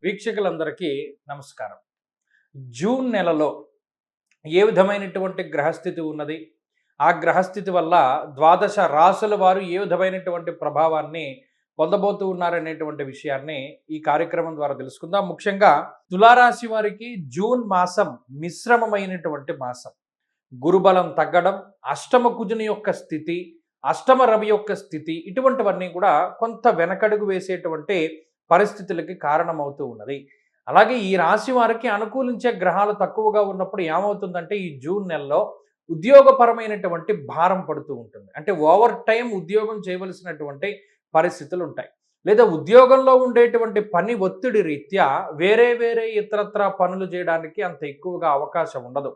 వీక్షకులందరికీ నమస్కారం. జూన్ నెలలో ఏ విధమైనటువంటి గ్రహస్థితి ఉన్నది? ఆ గ్రహస్థితి వల్ల ద్వాదశ రాసుల వారు ఏ విధమైనటువంటి ప్రభావాన్ని పొందబోతూ ఉన్నారనేటువంటి విషయాన్ని ఈ కార్యక్రమం ద్వారా తెలుసుకుందాం. ముఖ్యంగా తులారాశి వారికి జూన్ మాసం మిశ్రమమైనటువంటి మాసం. గురుబలం తగ్గడం, అష్టమ కుజుని యొక్క స్థితి, అష్టమ రవి యొక్క స్థితి, ఇటువంటివన్నీ కూడా కొంత వెనకడుగు వేసేటువంటి పరిస్థితులకి కారణమవుతూ ఉన్నది. అలాగే ఈ రాశి వారికి అనుకూలించే గ్రహాలు తక్కువగా ఉన్నప్పుడు ఏమవుతుందంటే ఈ జూన్ నెలలో ఉద్యోగపరమైనటువంటి భారం పడుతూ ఉంటుంది. అంటే ఓవర్ టైం ఉద్యోగం చేయవలసినటువంటి పరిస్థితులు ఉంటాయి. లేదా ఉద్యోగంలో ఉండేటువంటి పని ఒత్తిడి రీత్యా వేరే వేరే ఇతరత్ర పనులు చేయడానికి అంత ఎక్కువగా అవకాశం ఉండదు.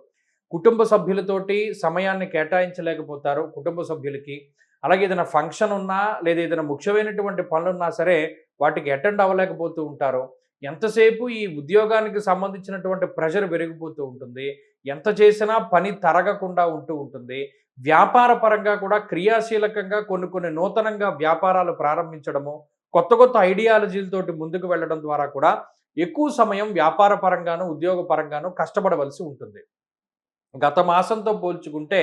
కుటుంబ సభ్యులతోటి సమయాన్ని కేటాయించలేకపోతారు కుటుంబ సభ్యులకి. అలాగే ఏదైనా ఫంక్షన్ ఉన్నా లేదా ఏదైనా ముఖ్యమైనటువంటి పనులున్నా సరే వాటికి అటెండ్ అవ్వలేకపోతూ ఉంటారు. ఎంతసేపు ఈ ఉద్యోగానికి సంబంధించినటువంటి ప్రెషర్ పెరిగిపోతూ ఉంటుంది. ఎంత చేసినా పని తరగకుండా ఉంటూ ఉంటుంది. వ్యాపార పరంగా కూడా క్రియాశీలకంగా కొన్ని కొన్ని నూతనంగా వ్యాపారాలు ప్రారంభించడము, కొత్త కొత్త ఐడియాలజీలతోటి ముందుకు వెళ్ళడం ద్వారా కూడా ఎక్కువ సమయం వ్యాపార పరంగాను ఉద్యోగ పరంగాను కష్టపడవలసి ఉంటుంది. గత మాసంతో పోల్చుకుంటే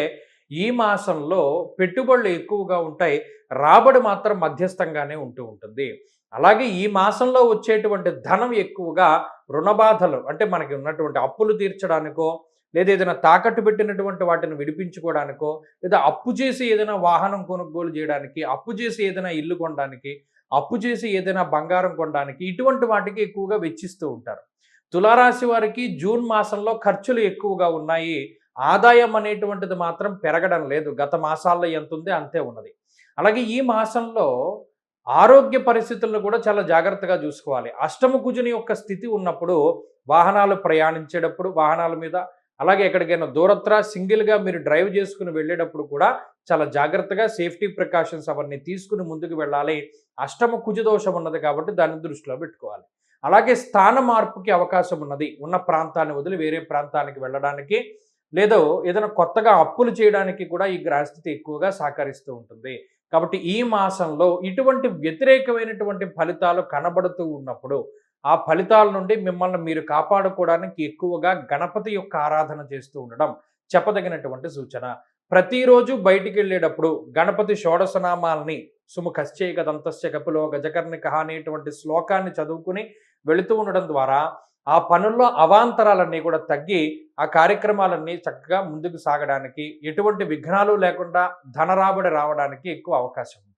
ఈ మాసంలో పెట్టుబడులు ఎక్కువగా ఉంటాయి. రాబడి మాత్రం మధ్యస్థంగానే ఉంటూ ఉంటుంది. అలాగే ఈ మాసంలో వచ్చేటువంటి ధనం ఎక్కువగా రుణబాధలు, అంటే మనకి ఉన్నటువంటి అప్పులు తీర్చడానికో, లేదా ఏదైనా తాకట్టు పెట్టినటువంటి వాటిని విడిపించుకోవడానికో, లేదా అప్పు చేసి ఏదైనా వాహనం కొనుగోలు చేయడానికి, అప్పు చేసి ఏదైనా ఇల్లు కొనడానికి, అప్పు చేసి ఏదైనా బంగారం కొనడానికి, ఇటువంటి వాటికి ఎక్కువగా వెచ్చిస్తూ ఉంటారు. తులారాశి వారికి జూన్ మాసంలో ఖర్చులు ఎక్కువగా ఉన్నాయి. ఆదాయం అనేటువంటిది మాత్రం పెరగడం లేదు. గత మాసాల్లో ఎంత ఉంది అంతే ఉన్నది. అలాగే ఈ మాసంలో ఆరోగ్య పరిస్థితులను కూడా చాలా జాగ్రత్తగా చూసుకోవాలి. అష్టమ కుజుని యొక్క స్థితి ఉన్నప్పుడు వాహనాలు ప్రయాణించేటప్పుడు వాహనాల మీద, అలాగే ఎక్కడికైనా దూరత్ర సింగిల్గా మీరు డ్రైవ్ చేసుకుని వెళ్ళేటప్పుడు కూడా చాలా జాగ్రత్తగా సేఫ్టీ ప్రికాషన్స్ అవన్నీ తీసుకుని ముందుకు వెళ్ళాలి. అష్టమ కుజ దోషం ఉన్నది కాబట్టి దాన్ని దృష్టిలో పెట్టుకోవాలి. అలాగే స్థాన మార్పుకి అవకాశం ఉన్నది. ఉన్న ప్రాంతాన్ని వదిలి వేరే ప్రాంతానికి వెళ్ళడానికి, లేదో ఏదైనా కొత్తగా అప్పులు చేయడానికి కూడా ఈ గ్రహస్థితి ఎక్కువగా సహకరిస్తూ ఉంటుంది. కాబట్టి ఈ మాసంలో ఇటువంటి వ్యతిరేకమైనటువంటి ఫలితాలు కనబడుతూ ఉన్నప్పుడు ఆ ఫలితాల నుండి మిమ్మల్ని మీరు కాపాడుకోవడానికి ఎక్కువగా గణపతి యొక్క ఆరాధన చేస్తూ ఉండడం చెప్పదగినటువంటి సూచన. ప్రతిరోజు బయటికి వెళ్ళేటప్పుడు గణపతి షోడశనామాల్ని సుముఖశ్చైక దంతస్య కపిలో గజకర్ణికః అనేటువంటి శ్లోకాన్ని చదువుకుని వెళుతూ ఉండడం ద్వారా ఆ పనుల్లో అవాంతరాలన్నీ కూడా తగ్గి ఆ కార్యక్రమాలన్నీ చక్కగా ముందుకు సాగడానికి, ఎటువంటి విఘ్నాలు లేకుండా ధనరాబడి రావడానికి ఎక్కువ అవకాశం ఉంది.